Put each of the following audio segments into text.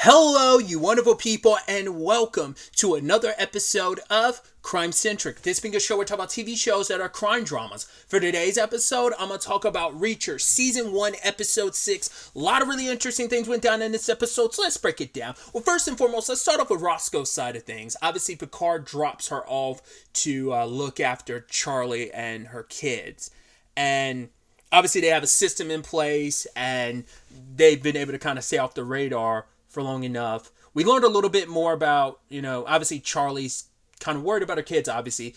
Hello, you wonderful people, and welcome to another episode of Centric. This being a show where we talk about TV shows that are crime dramas. For today's episode, I'm going to talk about Reacher, Season 1, Episode 6. A lot of really interesting things went down in this episode, so let's break it down. Well, first and foremost, let's start off with Roscoe's side of things. Obviously, Picard drops her off to look after Charlie and her kids. And obviously, they have a system in place, and they've been able to kind of stay off the radar for long enough. We learned a little bit more about, obviously Charlie's kind of worried about her kids, obviously.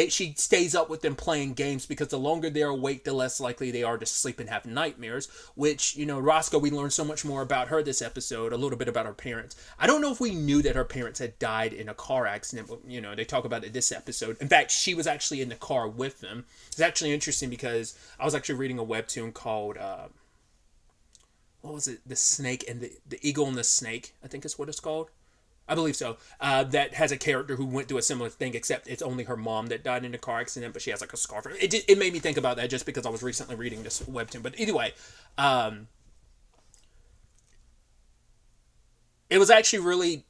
She stays up with them playing games because the longer they're awake, the less likely they are to sleep and have nightmares, which, Roscoe, we learned so much more about her this episode, a little bit about her parents. I don't know if we knew that her parents had died in a car accident, but, they talk about it this episode. In fact, she was actually in the car with them. It's actually interesting because I was actually reading a webtoon called, what was it? The Snake and the Eagle and the Snake, I think is what it's called. I believe so. That has a character who went through a similar thing, except it's only her mom that died in a car accident, but she has like a scarf. It made me think about that just because I was recently reading this webtoon. But anyway, it was actually really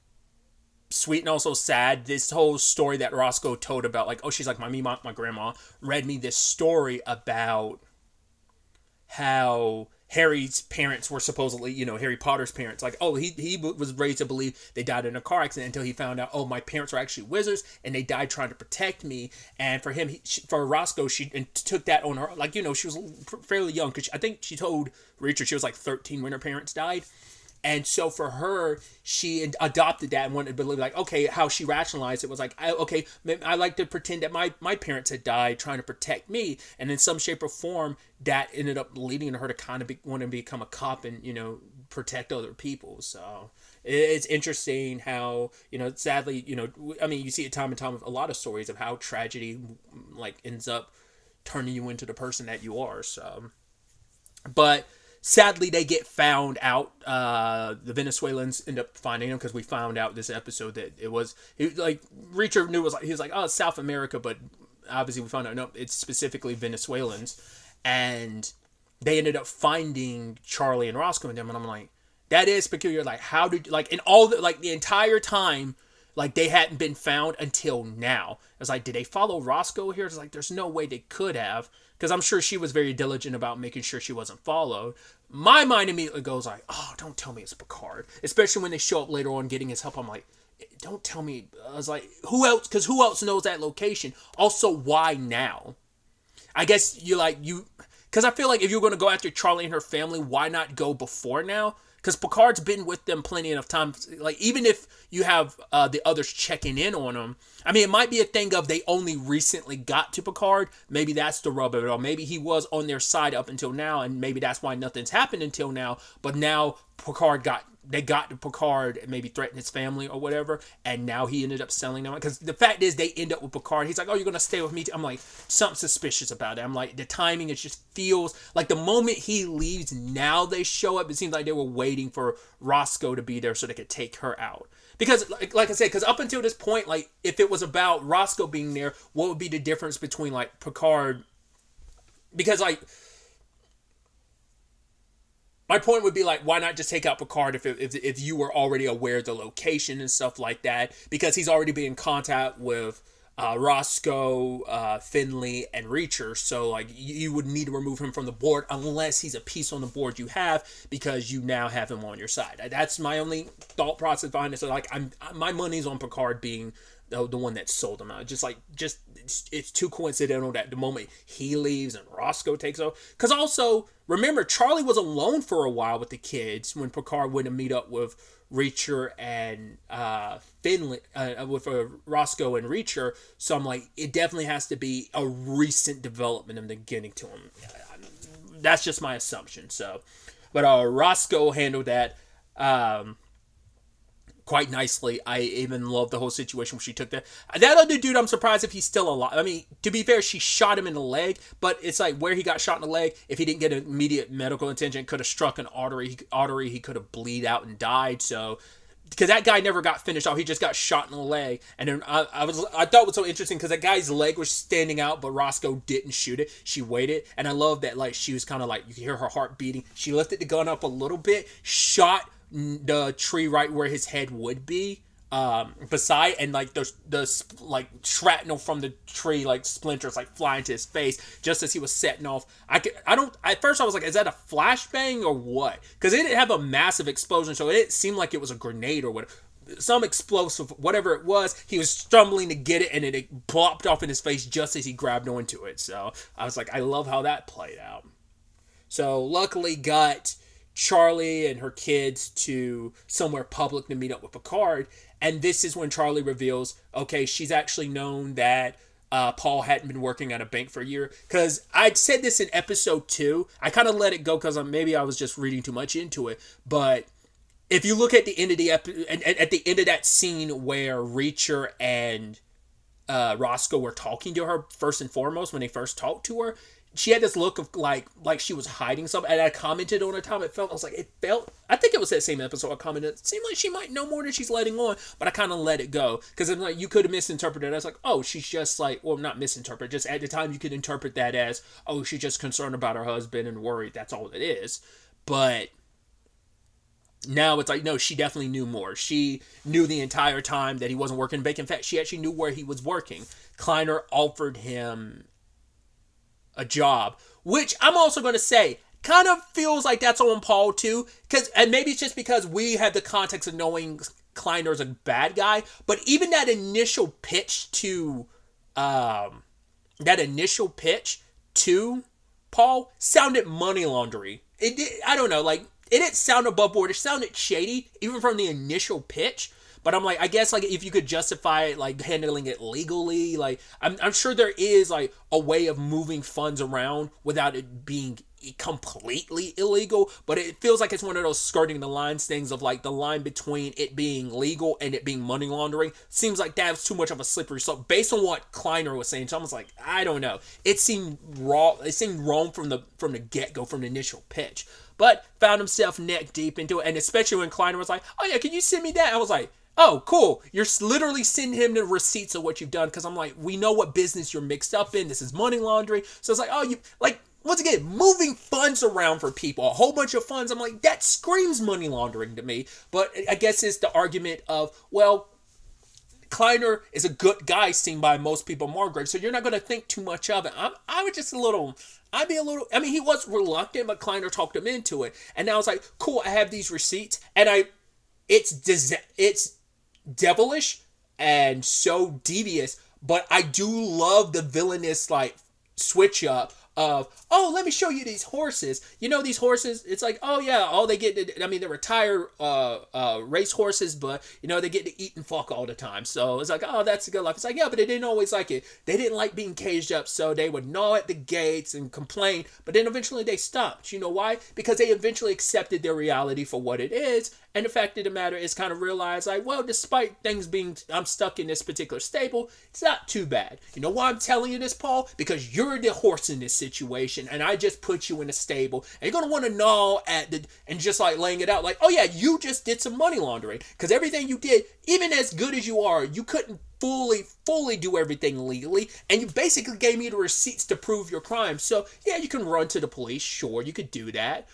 sweet and also sad. This whole story that Roscoe told about, like, she's like, my grandma read me this story about how Harry's parents were supposedly, Harry Potter's parents. Like, he was raised to believe they died in a car accident until he found out, my parents were actually wizards and they died trying to protect me. And for him, for Roscoe, she took that on her. Like, she was fairly young because I think she told Reacher she was like 13 when her parents died. And so for her, she adopted that and wanted to believe, like, okay, how she rationalized it was like, I like to pretend that my parents had died trying to protect me. And in some shape or form, that ended up leading her to kind of want to become a cop and, protect other people. So it's interesting how, sadly, you see it time and time with a lot of stories of how tragedy, like, ends up turning you into the person that you are. So, but sadly, they get found out. The Venezuelans end up finding him because we found out this episode that Reacher knew he was like, oh, it's South America, but obviously we found out no, it's specifically Venezuelans, and they ended up finding Charlie and Roscoe and them, and I'm like, that is peculiar. Like, how did in all the entire time, like, they hadn't been found until now. I was like, did they follow Roscoe here? It's like, there's no way they could have. Because I'm sure she was very diligent about making sure she wasn't followed. My mind immediately goes like, oh, don't tell me it's Picard. Especially when they show up later on getting his help. I'm like, don't tell me. I was like, who else? Because who else knows that location? Also, why now? I guess because I feel like if you're going to go after Charlie and her family, why not go before now? Because Picard's been with them plenty enough time. Like, even if you have the others checking in on them, I mean, it might be a thing of they only recently got to Picard. Maybe that's the rub of it all. Maybe he was on their side up until now, and maybe that's why nothing's happened until now. But now they got to Picard and maybe threatened his family or whatever, and now he ended up selling them. Because the fact is, they end up with Picard. He's like, oh, you're going to stay with me? I'm like, something suspicious about it. I'm like, the timing, it just feels like the moment he leaves, now they show up. It seems like they were waiting for Roscoe to be there so they could take her out. Because, like I said, because up until this point, like, if it was about Roscoe being there, what would be the difference between, like, Picard? Because, like, my point would be, like, why not just take out Picard if you were already aware of the location and stuff like that? Because he's already been in contact with Roscoe, Finley, and Reacher. So, like, you would need to remove him from the board unless he's a piece on the board you have, because you now have him on your side. That's my only thought process behind it. So, like, my money's on Picard being the one that sold him out. It's too coincidental that the moment he leaves and Roscoe takes over. Because also, remember, Charlie was alone for a while with the kids when Picard went to meet up with Reacher and Finley, with Roscoe and Reacher. So I'm like, it definitely has to be a recent development in the beginning to him. That's just my assumption. So, but Roscoe handled that quite nicely. I even love the whole situation where she took that other dude. I'm surprised if he's still alive. I mean, to be fair, she shot him in the leg, but it's like where he got shot in the leg, if he didn't get immediate medical attention, could have struck an artery. He could have bleed out and died. So, because that guy never got finished off, he just got shot in the leg. And then I thought it was so interesting because that guy's leg was standing out, but Roscoe didn't shoot it. She waited, and I love that, like, she was kind of like, you could hear her heart beating. She lifted the gun up a little bit, shot the tree right where his head would be, beside, and like the like shrapnel from the tree, like splinters, like flying to his face just as he was setting off. I don't, at first I was like, is that a flashbang or what? Because it didn't have a massive explosion, so it seemed like it was a grenade or whatever, some explosive, whatever it was. He was stumbling to get it, and it plopped off in his face just as he grabbed onto it. So I was like, I love how that played out. So luckily got Charlie and her kids to somewhere public to meet up with Picard. And this is when Charlie reveals, okay, she's actually known that Paul hadn't been working at a bank for a year. Because I'd said this in episode 2. I kind of let it go because maybe I was just reading too much into it. But if you look at the end of the at the end of that scene where Reacher and Roscoe were talking to her, first and foremost, when they first talked to her, she had this look of like she was hiding something. And I commented on the time it felt. I was like, I think it was that same episode I commented. It seemed like she might know more than she's letting on, but I kind of let it go because I'm like, you could have misinterpreted it. I was like, oh, she's just like, well, not misinterpret. Just at the time, you could interpret that as, oh, she's just concerned about her husband and worried. That's all it is. But now it's like, no, she definitely knew more. She knew the entire time that he wasn't working bank. In fact, she actually knew where he was working. Kleiner offered him a job, which I'm also going to say kind of feels like that's on Paul too, and maybe it's just because we have the context of knowing Kleiner's a bad guy, but even that initial pitch to Paul sounded money laundering. It did, I don't know, like it didn't sound above board. It sounded shady even from the initial pitch. But I'm like, I guess like if you could justify it, like handling it legally, like I'm sure there is like a way of moving funds around without it being completely illegal. But it feels like it's one of those skirting the lines things of like the line between it being legal and it being money laundering. Seems like that's too much of a slippery slope based on what Kleiner was saying. So I was like, I don't know. It seemed wrong. It seemed wrong from the get go, from the initial pitch. But found himself neck deep into it, and especially when Kleiner was like, "Oh yeah, can you send me that?" I was like, oh, cool. You're literally sending him the receipts of what you've done. Because I'm like, we know what business you're mixed up in. This is money laundering. So it's like, oh, you, like, once again, moving funds around for people. A whole bunch of funds. I'm like, that screams money laundering to me. But I guess it's the argument of, well, Kleiner is a good guy seen by most people, Margaret. So you're not going to think too much of it. I would just I'd be a little, I mean, he was reluctant, but Kleiner talked him into it. And now it's like, cool, I have these receipts. And it's devilish and so devious, but I do love the villainous like switch up of, oh, let me show you these horses. You know, these horses, it's like, oh yeah, all they get, I mean, they're retired race horses, but you know, they get to eat and fuck all the time. So it's like, oh, that's a good life. It's like, yeah, but they didn't always like it. They didn't like being caged up, so they would gnaw at the gates and complain, but then eventually they stopped. You know why? Because they eventually accepted their reality for what it is. And the fact of the matter is kind of realize, like, well, despite things being, I'm stuck in this particular stable, it's not too bad. You know why I'm telling you this, Paul? Because you're the horse in this situation, and I just put you in a stable. And you're going to want to gnaw at and just like laying it out like, oh yeah, you just did some money laundering. Because everything you did, even as good as you are, you couldn't fully do everything legally, and you basically gave me the receipts to prove your crime. So yeah, you can run to the police. Sure, you could do that.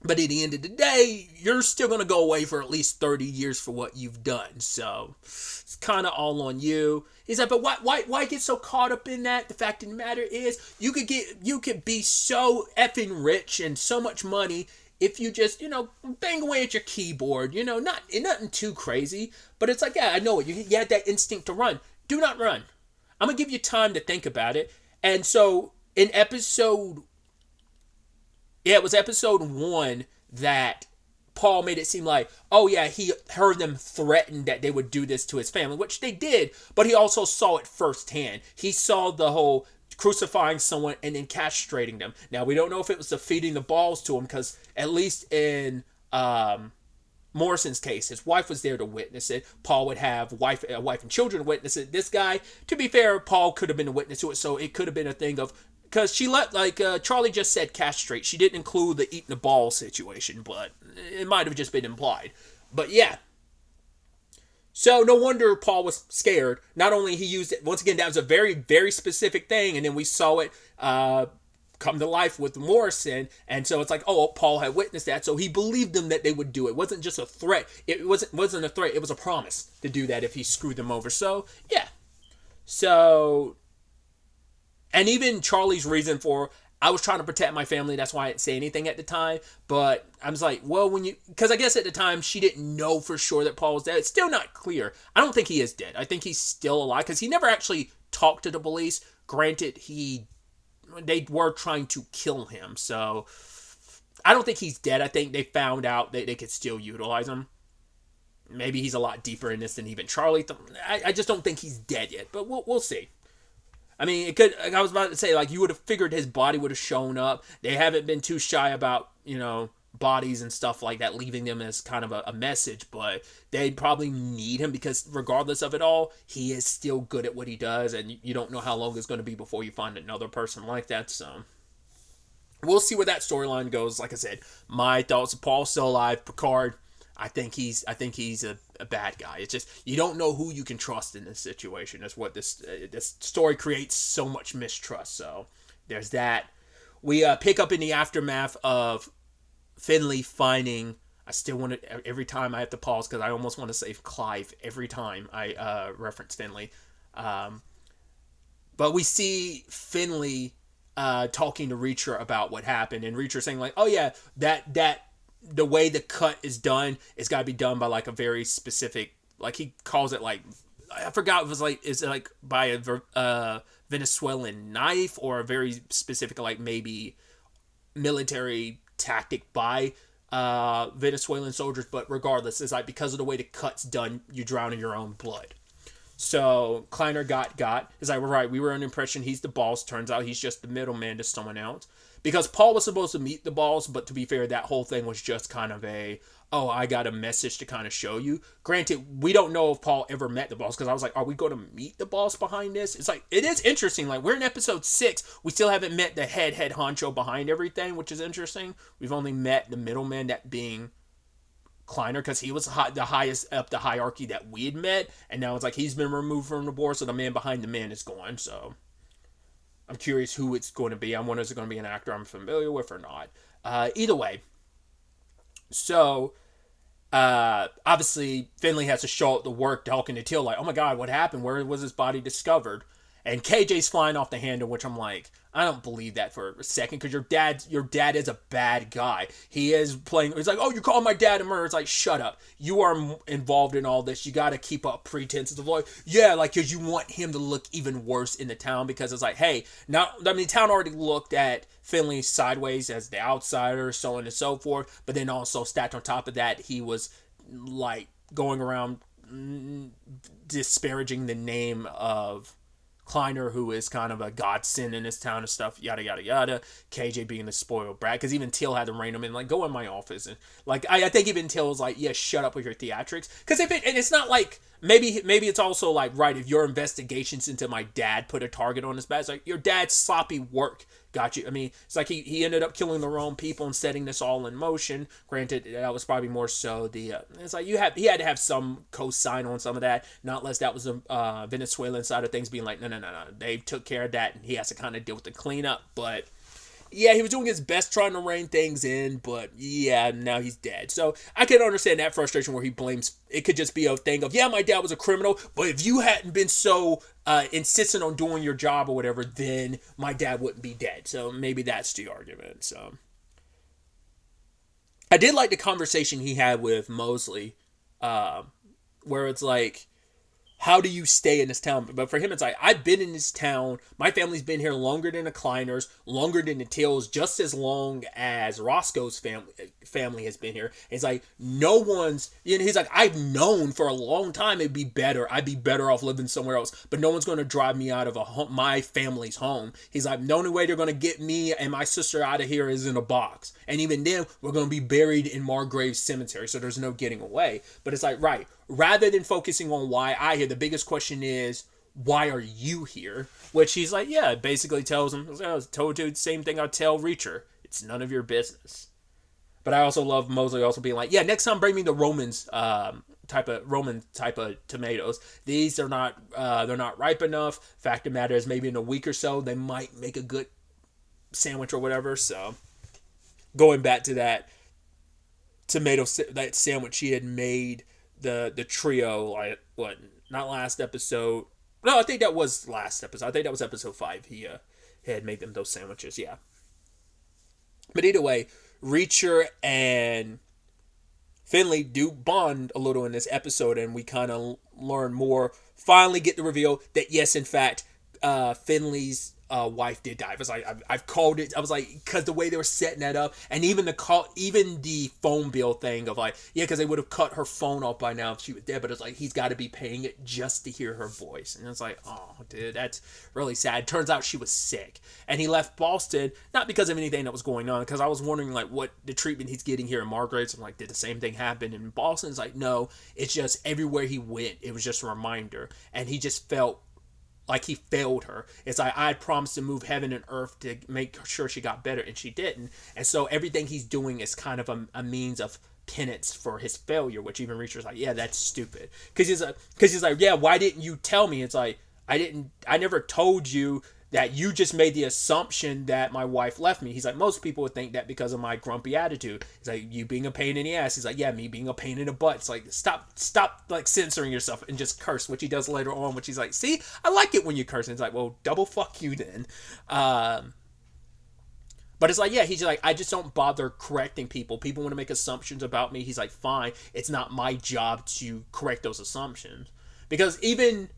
But at the end of the day, you're still going to go away for at least 30 years for what you've done. So it's kind of all on you. He's like, but why get so caught up in that? The fact of the matter is, you could be so effing rich and so much money if you just, you know, bang away at your keyboard. You know, nothing too crazy. But it's like, yeah, I know it. You had that instinct to run. Do not run. I'm going to give you time to think about it. And so in episode 1 that Paul made it seem like, oh yeah, he heard them threaten that they would do this to his family, which they did, but he also saw it firsthand. He saw the whole crucifying someone and then castrating them. Now, we don't know if it was the feeding the balls to him, because at least in Morrison's case, his wife was there to witness it. Paul would have wife and children witness it. This guy, to be fair, Paul could have been a witness to it, so it could have been a thing of, because she let, like, Charlie just said castrate. She didn't include the eating the ball situation, but it might have just been implied. But yeah. So no wonder Paul was scared. Not only he used it, once again, that was a very, very specific thing, and then we saw it come to life with Morrison. And so it's like, oh, Paul had witnessed that, so he believed them that they would do it. It wasn't just a threat. It wasn't a threat. It was a promise to do that if he screwed them over. So yeah. So, and even Charlie's reason for, I was trying to protect my family, that's why I didn't say anything at the time. But I was like, well, because I guess at the time she didn't know for sure that Paul was dead. It's still not clear. I don't think he is dead. I think he's still alive because he never actually talked to the police. Granted, they were trying to kill him, so I don't think he's dead. I think they found out that they could still utilize him. Maybe he's a lot deeper in this than even Charlie. I just don't think he's dead yet, but we'll see. I mean, it could. I was about to say, like, you would have figured his body would have shown up. They haven't been too shy about, bodies and stuff like that, leaving them as kind of a message, but they probably need him because regardless of it all, he is still good at what he does, and you don't know how long it's going to be before you find another person like that, so we'll see where that storyline goes. Like I said, my thoughts: Paul's still alive. Picard, I think he's a bad guy. It's just, you don't know who you can trust in this situation. That's what this story creates, so much mistrust. So there's that. We pick up in the aftermath of Finley finding, I still want to, every time I have to pause because I almost want to say Clive every time I reference Finley. But we see Finley talking to Reacher about what happened, and Reacher saying like, oh yeah, that the way the cut is done, it's got to be done by like a very specific, like he calls it like, I forgot, it was like, is it like by a Venezuelan knife or a very specific, like maybe military tactic by Venezuelan soldiers, but regardless, it's like because of the way the cut's done, you drown in your own blood. So Kleiner got is like, we're right, we were under the impression he's the boss. Turns out he's just the middleman to someone else. Because Paul was supposed to meet the boss, but to be fair, that whole thing was just kind of I got a message to kind of show you. Granted, we don't know if Paul ever met the boss, because I was like, are we going to meet the boss behind this? It's like, it is interesting. Like, we're in episode 6. We still haven't met the head honcho behind everything, which is interesting. We've only met the middleman, that being Kleiner, because he was the highest up the hierarchy that we had met. And now it's like he's been removed from the board, so the man behind the man is gone. So I'm curious who it's going to be. I wonder, is it going to be an actor I'm familiar with or not? Either way. So, obviously, Finley has to show up to work talking to Till, like, oh my god, what happened? Where was his body discovered? And KJ's flying off the handle, which I'm like, I don't believe that for a second, because your dad is a bad guy. He is playing, he's like, oh, you call my dad a murderer. It's like, shut up. You are involved in all this. You got to keep up pretenses of like, yeah, like, because you want him to look even worse in the town, because it's like, hey, now, I mean, the town already looked at Finley sideways as the outsider, so on and so forth, but then also stacked on top of that, he was, like, going around disparaging the name of Kleiner, who is kind of a godsend in this town and stuff, yada yada yada. KJ being the spoiled brat, because even Till had to rein him in, like, go in my office, and like I think even Till was like, yeah, shut up with your theatrics, because and it's not like, maybe it's also like, right, if your investigations into my dad put a target on his back, it's like your dad's sloppy work got you. I mean, it's like he ended up killing the wrong people and setting this all in motion. Granted, that was probably more so the it's like he had to have some co-sign on some of that, not less that was the Venezuelan side of things being like, no, they took care of that, and he has to kind of deal with the cleanup. But yeah, he was doing his best trying to rein things in, but yeah, now he's dead. So I can understand that frustration where he blames, it could just be a thing of, yeah, my dad was a criminal, but if you hadn't been so insistent on doing your job or whatever, then my dad wouldn't be dead. So maybe that's the argument. So I did like the conversation he had with Mosley, where it's like, how do you stay in this town? But for him, it's like, I've been in this town. My family's been here longer than the Kleiners, longer than the Tills, just as long as Roscoe's family has been here. And it's like, no one's, he's like, I've known for a long time it'd be better. I'd be better off living somewhere else. But no one's going to drive me out of my family's home. He's like, the only way they're going to get me and my sister out of here is in a box. And even then, we're going to be buried in Margrave Cemetery. So there's no getting away. But it's like, right, rather than focusing on why I here, the biggest question is, why are you here? Which he's like, yeah, basically tells him, I was told you the same thing I tell Reacher. It's none of your business. But I also love Mosley also being like, yeah, next time bring me the Roman type of tomatoes. These are not they're not ripe enough. Fact of the matter is, maybe in a week or so they might make a good sandwich or whatever. So going back to that that sandwich she had made the trio, like what, not last episode. No, I think that was last episode. I think that was episode 5. He had made them those sandwiches, yeah. But either way, Reacher and Finley do bond a little in this episode, and we kind of learn more. Finally get the reveal that yes, in fact, Finley's wife did die. I was like, I've called it. I was like, because the way they were setting that up, and even the phone bill thing of like, yeah, because they would have cut her phone off by now if she was dead. But it's like he's got to be paying it just to hear her voice, and it's like, oh, dude, that's really sad. Turns out she was sick, and he left Boston not because of anything that was going on. Because I was wondering like what the treatment he's getting here in Margaret's. I'm like, did the same thing happen in Boston? It's like, no, it's just everywhere he went, it was just a reminder, and he just felt like he failed her. It's like, I had promised to move heaven and earth to make sure she got better, and she didn't. And so everything he's doing is kind of a means of penance for his failure, which even Reacher's like, yeah, that's stupid. Because he's like, yeah, why didn't you tell me? It's like, I never told you that. You just made the assumption that my wife left me. He's like, most people would think that because of my grumpy attitude. He's like, you being a pain in the ass. He's like, yeah, me being a pain in the butt. It's like, stop like censoring yourself and just curse, which he does later on, which he's like, see, I like it when you curse. And it's like, well, double fuck you then. But it's like, yeah, he's like, I just don't bother correcting people. People want to make assumptions about me. He's like, fine, it's not my job to correct those assumptions. Because even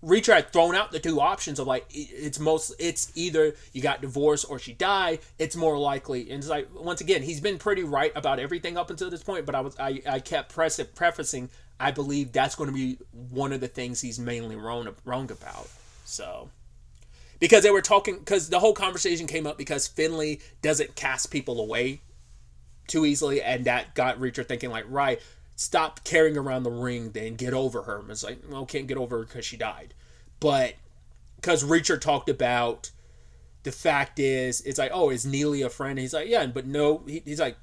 Reacher had thrown out the two options of like, it's either you got divorced or she died. It's more likely, and it's like, once again, he's been pretty right about everything up until this point. But I kept prefacing, I believe that's going to be one of the things he's mainly wrong about. So, because they were talking, because the whole conversation came up because Finley doesn't cast people away too easily, and that got Reacher thinking like, right, stop carrying around the ring, then get over her. And it's like, well, can't get over her because she died. But because Reacher talked about the fact is, it's like, oh, is Neely a friend? And he's like, yeah, but no, he's like,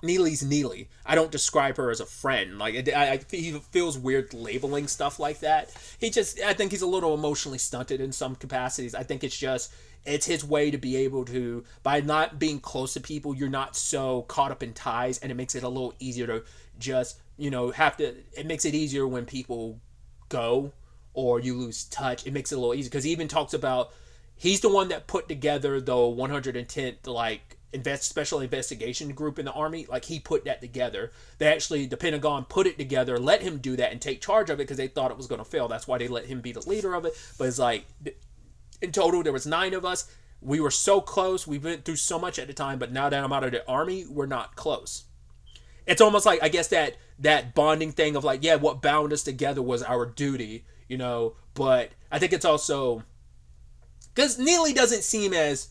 Neely's Neely. I don't describe her as a friend. Like, he feels weird labeling stuff like that. I think he's a little emotionally stunted in some capacities. I think it's his way to be able to, by not being close to people, you're not so caught up in ties, and it makes it a little easier to just, it makes it easier when people go or you lose touch. It makes it a little easier, because he even talks about, he's the one that put together the 110th, like, special investigation group in the army. Like, he put that together. The Pentagon put it together, let him do that and take charge of it because they thought it was going to fail. That's why they let him be the leader of it. But it's like, in total, there was 9 of us. We were so close. We went through so much at the time, but now that I'm out of the army, we're not close. It's almost like, I guess, that bonding thing of like, yeah, what bound us together was our duty, but I think it's also, because Neely doesn't seem as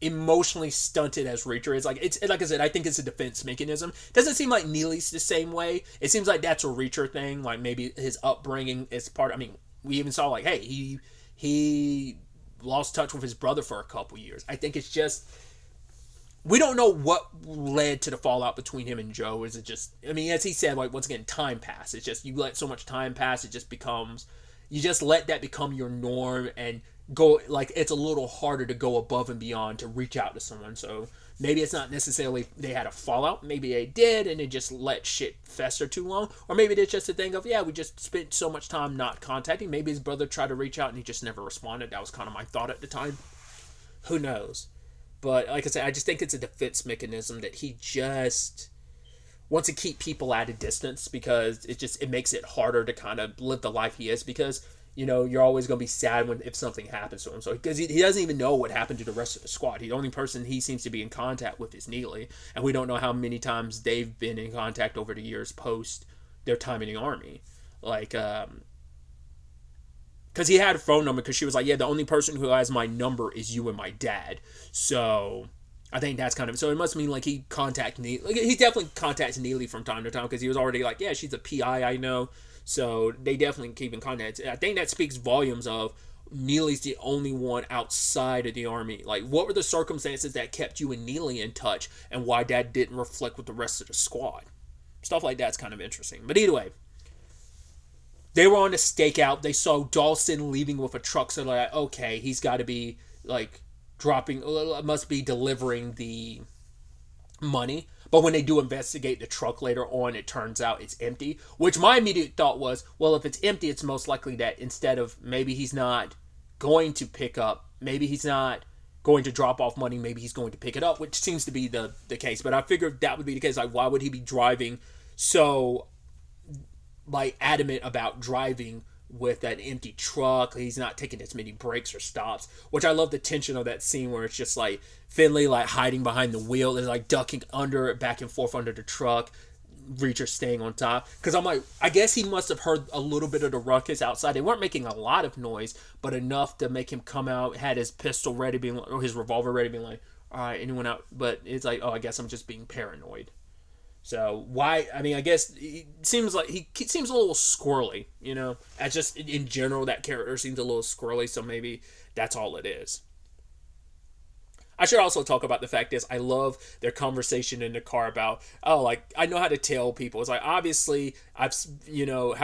emotionally stunted as Reacher is. Like, it's like I said, I think it's a defense mechanism. Doesn't seem like Neely's the same way. It seems like that's a Reacher thing. Like, maybe his upbringing is part. I mean, we even saw like, hey, he lost touch with his brother for a couple years. I think it's just, we don't know what led to the fallout between him and Joe. Is it just, I mean, as he said, like, once again, time pass. It's just, you let so much time pass, it just becomes, you just let that become your norm, and go, like, it's a little harder to go above and beyond to reach out to someone. So maybe it's not necessarily they had a fallout. Maybe they did, and they just let shit fester too long. Or maybe it's just a thing of, yeah, we just spent so much time not contacting. Maybe his brother tried to reach out and he just never responded. That was kind of my thought at the time. Who knows? But like I said, I just think it's a defense mechanism that he just wants to keep people at a distance, because it makes it harder to kind of live the life he is, because you're always going to be sad if something happens to him. So, because he doesn't even know what happened to the rest of the squad. The only person he seems to be in contact with is Neely. And we don't know how many times they've been in contact over the years post their time in the army. Like, because he had a phone number, because she was like, yeah, the only person who has my number is you and my dad. So I think that's kind of, so it must mean like he contacts Neely. Like, he definitely contacts Neely from time to time, because he was already like, yeah, she's a PI, I know. So they definitely keep in contact. I think that speaks volumes of Neely's the only one outside of the army. Like, what were the circumstances that kept you and Neely in touch, and why that didn't reflect with the rest of the squad? Stuff like that's kind of interesting. But either way, They were on a stakeout. They saw Dawson leaving with a truck, so they're like, okay, he's got to be like dropping, must be delivering the money. But when they do investigate the truck later on, it turns out it's empty. Which my immediate thought was, well, if it's empty, it's most likely that instead of maybe he's not going to pick up, maybe he's not going to drop off money, maybe he's going to pick it up, which seems to be the case. But I figured that would be the case. Like, why would he be driving so like adamant about driving with that empty truck? He's not taking as many breaks or stops, which I love the tension of that scene where it's just like Finley like hiding behind the wheel, they're like ducking under back and forth under the truck, Reacher staying on top. Because I'm like, I guess he must have heard a little bit of the ruckus outside. They weren't making a lot of noise, but enough to make him come out, had his pistol ready, being or his revolver ready, being like, all right, anyone out? But it's like, oh, I guess I'm just being paranoid. So why? I mean, I guess he seems a little squirrely, you know. As just in general, that character seems a little squirrely. So maybe that's all it is. I should also talk about the fact is I love their conversation in the car about, oh, like, I know how to tell people. It's like, obviously how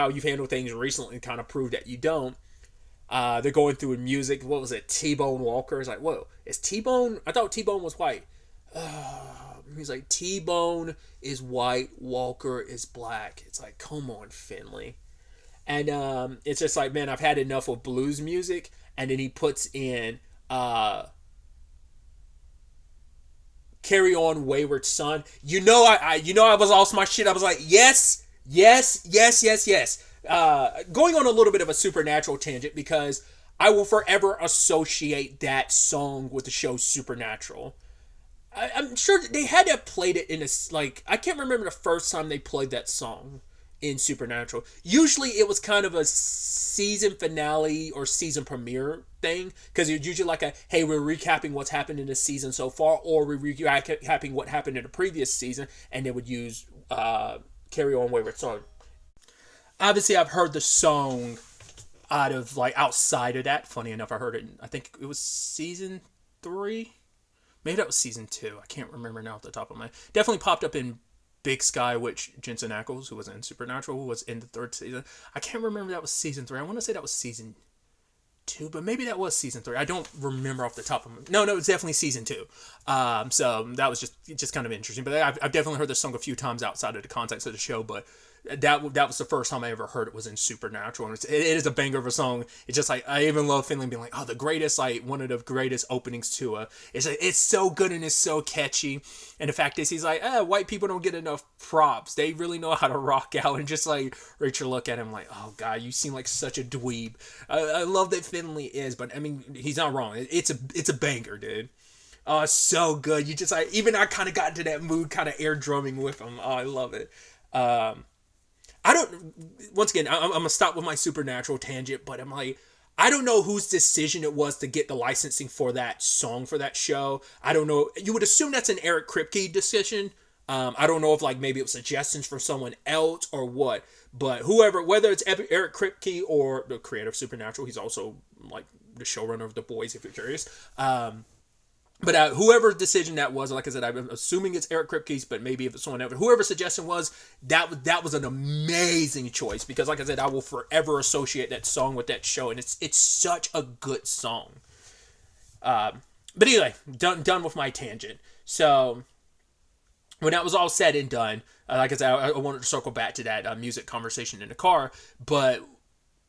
you've handled things recently kind of proved that you don't. They're going through music. What was it? T-Bone Walker. It's like, whoa, is T-Bone? I thought T-Bone was white. He's like, T-Bone is white, Walker is black. It's like, come on, Finley. And it's just like, man, I've had enough of blues music. And then he puts in Carry On Wayward Son. I was lost my shit. I was like, yes. Going on a little bit of a supernatural tangent because I will forever associate that song with the show Supernatural. I'm sure they had to have played it in I can't remember the first time they played that song in Supernatural. Usually it was kind of a season finale or season premiere thing, because it's usually like hey, we're recapping what's happened in the season so far, or we're recapping what happened in the previous season, and they would use Carry On Wayward Son. Obviously, I've heard the song outside of that. Funny enough, I heard it, I think it was season 3. Maybe that was season 2. I can't remember now off the top of my head. Definitely popped up in Big Sky, which Jensen Ackles, who was in Supernatural, was in the 3rd season. I can't remember that was season 3. I want to say that was season 2, but maybe that was season 3. I don't remember off the top of my... No, it's definitely season 2. So that was just kind of interesting. But I've definitely heard this song a few times outside of the context of the show, but that was the first time I ever heard it was in Supernatural, and it is a banger of a song. It's just like, I even love Finley being like, oh, the greatest, like one of the greatest openings to it's so good and it's so catchy. And the fact is, he's like, white people don't get enough props. They really know how to rock out. And just like Rachel look at him like, oh god, you seem like such a dweeb. I love that Finley is, but I mean, he's not wrong. It's a banger, dude. Oh, so good. You just like, even I kind of got into that mood, kind of air drumming with him. Oh, I love it. Once again, I'm going to stop with my Supernatural tangent, but I'm like, I don't know whose decision it was to get the licensing for that song for that show. I don't know. You would assume that's an Eric Kripke decision. I don't know if maybe it was suggestions from someone else or what, but whether it's Eric Kripke or the creator of Supernatural, he's also like the showrunner of The Boys, if you're curious. But whoever decision that was, like I said, I'm assuming it's Eric Kripke's, but maybe if it's someone else, whoever suggestion was, that was an amazing choice, because like I said, I will forever associate that song with that show, and it's such a good song. But anyway, done with my tangent. So when that was all said and done, like I said, I wanted to circle back to that music conversation in the car, but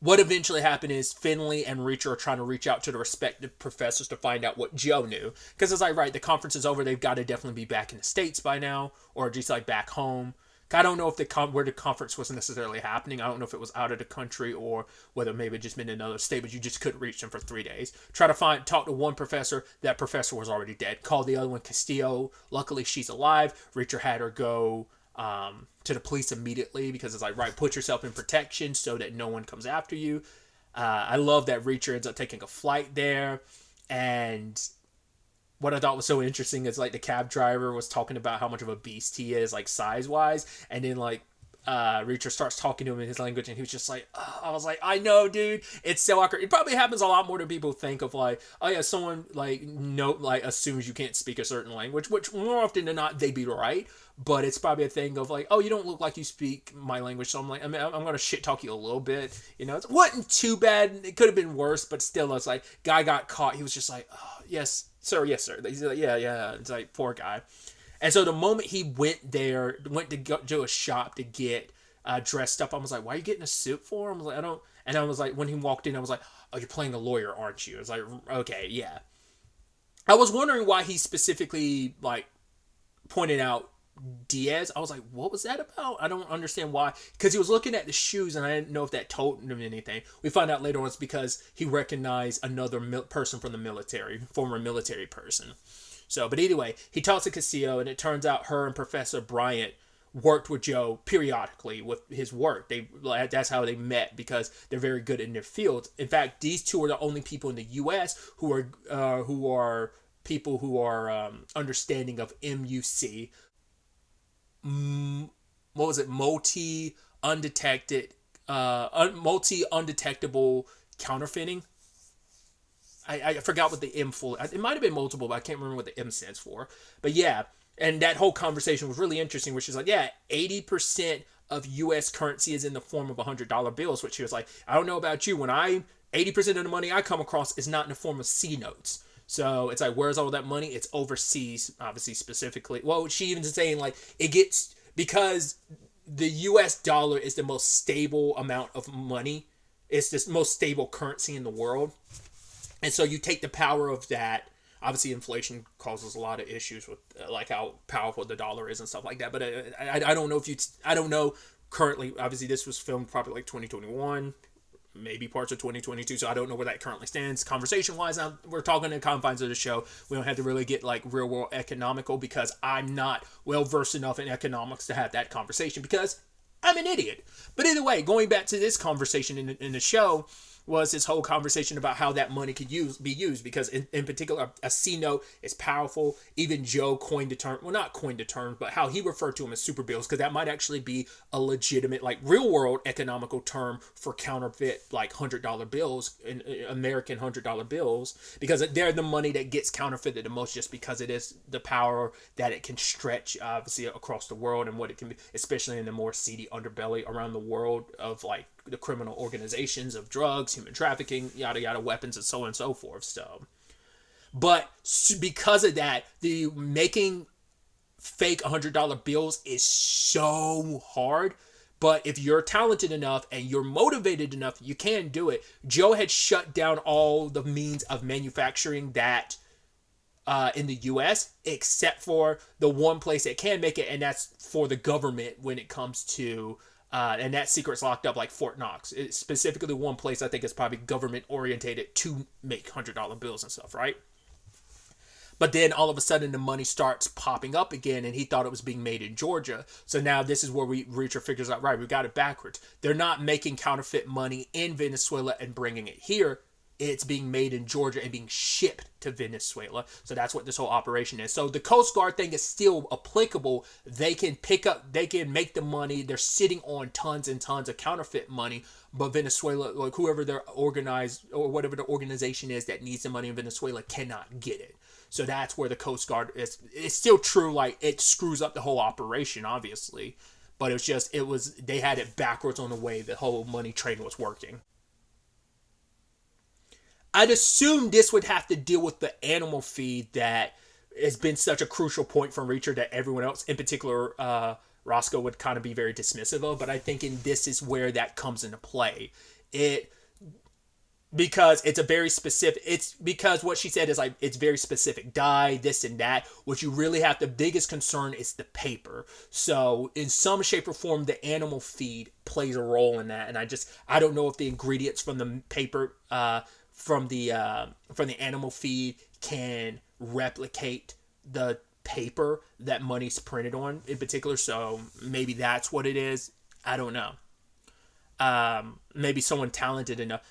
what eventually happened is Finley and Reacher are trying to reach out to the respective professors to find out what Joe knew. Because it's like, right, the conference is over. They've got to definitely be back in the States by now, or just like back home. I don't know if where the conference was necessarily happening. I don't know if it was out of the country or whether maybe it just been in another state, but you just couldn't reach them for 3 days. Talk to one professor. That professor was already dead. Called the other one Castillo. Luckily, she's alive. Reacher had her go to the police immediately, because it's like, right, put yourself in protection so that no one comes after you. I love that Reacher ends up taking a flight there, and what I thought was so interesting is like the cab driver was talking about how much of a beast he is, like size wise, and then like Reacher starts talking to him in his language, and he was just like, oh, I was like, I know, dude, it's so awkward. It probably happens a lot more than people think of, like, oh yeah, someone like assumes you can't speak a certain language, which more often than not they'd be right, but it's probably a thing of like, oh, you don't look like you speak my language, so I'm like, I'm gonna shit talk you a little bit, you know. It wasn't too bad. It could have been worse, but still, it's like, guy got caught. He was just like, oh, yes, sir. He's like, yeah. It's like, poor guy. And so the moment he went to go to a shop to get dressed up, I was like, why are you getting a suit for? I was like, I don't. And I was like, when he walked in, I was like, oh, you're playing a lawyer, aren't you? I was like, okay, yeah. I was wondering why he specifically like pointed out Diaz. I was like, what was that about? I don't understand why. Because he was looking at the shoes, and I didn't know if that told him anything. We find out later on it's because he recognized another person from the military, former military person. So, but anyway, he talks to Castillo, and it turns out her and Professor Bryant worked with Joe periodically with his work. That's how they met, because they're very good in their fields. In fact, these two are the only people in the U.S. who are people who are understanding of MUC. What was it? Multi undetectable counterfeiting. I forgot what the M full. It might have been multiple, but I can't remember what the M stands for. But yeah, and that whole conversation was really interesting, which is like, yeah, 80% of U.S. currency is in the form of $100 bills, which he was like, I don't know about you, 80% of the money I come across is not in the form of C notes. So it's like, where's all that money? It's overseas, obviously, specifically. Well, she even saying like because the U.S. dollar is the most stable amount of money. It's the most stable currency in the world. And so you take the power of that. Obviously, inflation causes a lot of issues with like how powerful the dollar is and stuff like that. But I don't know I don't know currently. Obviously, this was filmed probably like 2021, maybe parts of 2022. So I don't know where that currently stands. Conversation wise, we're talking in confines of the show. We don't have to really get like real world economical, because I'm not well versed enough in economics to have that conversation, because I'm an idiot. But anyway, going back to this conversation in the show, was this whole conversation about how that money could be used, because in particular, a C note is powerful. Even Joe coined the term, well, not coined the term, but how he referred to them as super bills, because that might actually be a legitimate, like, real world economical term for counterfeit, like, $100 bills, in American $100 bills, because they're the money that gets counterfeited the most, just because it is the power that it can stretch, obviously, across the world, and what it can be, especially in the more seedy underbelly around the world of, like, the criminal organizations of drugs, human trafficking, yada yada, weapons, and so on and so forth. So, but because of that, the making fake $100 bills is so hard. But if you're talented enough and you're motivated enough, you can do it. Joe had shut down all the means of manufacturing that in the U.S., except for the one place that can make it, and that's for the government when it comes to and that secret's locked up, like Fort Knox. It's specifically one place I think is probably government orientated to make $100 bills and stuff, right? But then all of a sudden the money starts popping up again, and he thought it was being made in Georgia. So now this is where Reacher figures out, right, we got it backwards. They're not making counterfeit money in Venezuela and bringing it here. It's being made in Georgia and being shipped to Venezuela. So that's what this whole operation is. So the Coast Guard thing is still applicable. They can make the money. They're sitting on tons and tons of counterfeit money. But Venezuela, like whoever they're organized, or whatever the organization is that needs the money in Venezuela, cannot get it. So that's where the Coast Guard is. It's still true. Like, it screws up the whole operation, obviously. But they had it backwards on the way the whole money train was working. I'd assume this would have to deal with the animal feed that has been such a crucial point from Reacher that everyone else, in particular Roscoe, would kind of be very dismissive of. But I think this is where that comes into play. Because it's a very specific, it's because what she said is like, it's very specific, dye, this and that. What you really have, the biggest concern is the paper. So in some shape or form, the animal feed plays a role in that. And I don't know if the ingredients from the paper, from the animal feed can replicate the paper that money's printed on in particular. So maybe that's what it is. I don't know. Maybe someone talented enough.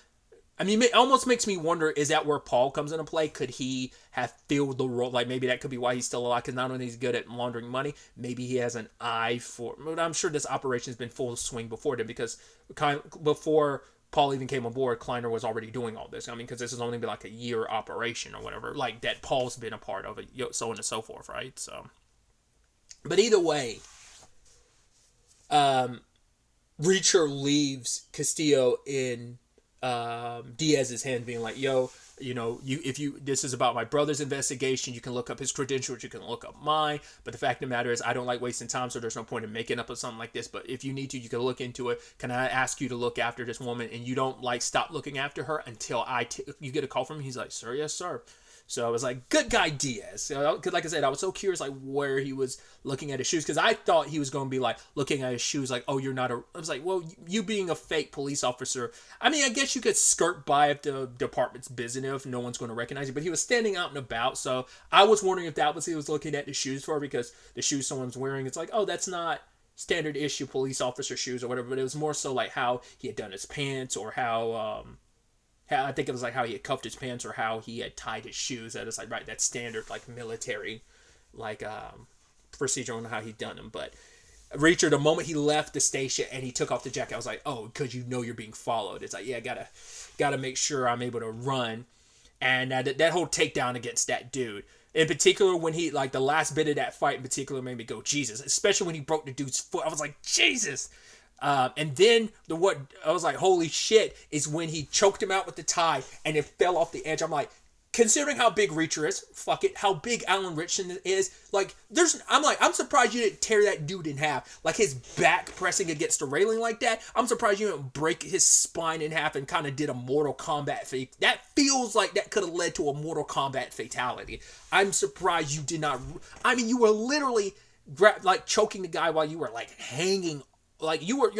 I mean, it almost makes me wonder, is that where Paul comes into play? Could he have filled the role? Like, maybe that could be why he's still alive, because not only is he good at laundering money, maybe he has an eye for... But I'm sure this operation has been full swing before then, because before Paul even came aboard, Kleiner was already doing all this. I mean, because this has only been like a year operation or whatever, like, that Paul's been a part of it, so on and so forth, right? So, but either way, Reacher leaves Castillo in Diaz's hand, being like, yo, this is about my brother's investigation, you can look up his credentials, you can look up mine, but the fact of the matter is, I don't like wasting time, so there's no point in making up something like this, but if you need to, you can look into it. Can I ask you to look after this woman, and you don't, like, stop looking after her until you get a call from me? He's like, sir, yes, sir. So I was like, good guy Diaz. Because like I said, I was so curious, like, where he was looking at his shoes. Because I thought he was going to be, like, looking at his shoes like, oh, you're not a... I was like, well, you being a fake police officer... I mean, I guess you could skirt by if the department's busy enough, no one's going to recognize you. But he was standing out and about. So I was wondering if that was he was looking at the shoes for, because the shoes someone's wearing, it's like, oh, that's not standard issue police officer shoes or whatever. But it was more so, like, how he had done his pants, or how I think it was like how he had cuffed his pants, or how he had tied his shoes. That is like, right, that standard, like, military, like, procedure on how he'd done them. But Reacher, the moment he left the station and he took off the jacket, I was like, oh, because you're being followed. It's like, yeah, gotta make sure I'm able to run. And that whole takedown against that dude, in particular, when he, like, the last bit of that fight in particular made me go, Jesus. Especially when he broke the dude's foot. I was like, Jesus. And then what I was like, holy shit, is when he choked him out with the tie and it fell off the edge. I'm like, considering how big Reacher is, fuck it, how big Alan Ritchson is, like, I'm surprised you didn't tear that dude in half. Like, his back pressing against the railing like that. I'm surprised you didn't break his spine in half and kind of did a Mortal Kombat fake. That feels like that could have led to a Mortal Kombat fatality. I'm surprised you did not. I mean, you were literally like choking the guy while you were, like, hanging. Like, your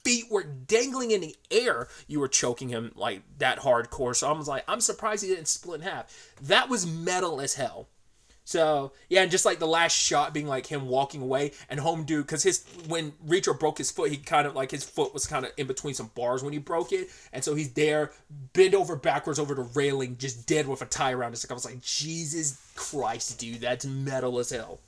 feet were dangling in the air. You were choking him, like, that hardcore. So I was like, I'm surprised he didn't split in half. That was metal as hell. So, yeah, and just, like, the last shot being, like, him walking away. And home dude, because when Reacher broke his foot, he kind of, like, his foot was kind of in between some bars when he broke it. And so he's there, bent over backwards over the railing, just dead with a tie around his neck. I was like, Jesus Christ, dude, that's metal as hell.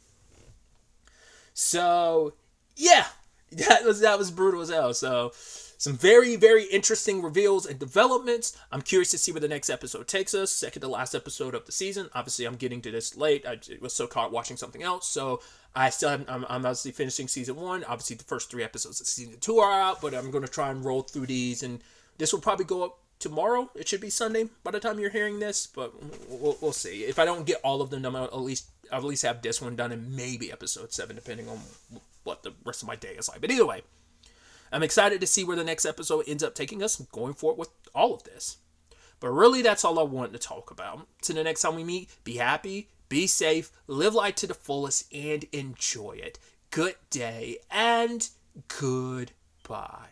So, yeah. That was brutal as hell. So, some very, very interesting reveals and developments. I'm curious to see where the next episode takes us. Second to last episode of the season. Obviously, I'm getting to this late. I was so caught watching something else. So, I'm obviously finishing season 1. Obviously, the first 3 episodes of season 2 are out. But I'm going to try and roll through these. And this will probably go up tomorrow. It should be Sunday by the time you're hearing this. But we'll see. If I don't get all of them done, I'll at least have this one done and maybe episode 7, depending on what the rest of my day is like. But either way, I'm excited to see where the next episode ends up taking us going forward with all of this. But really, that's all I wanted to talk about. Till the next time we meet, be happy, be safe, live life to the fullest, and enjoy it. Good day and goodbye.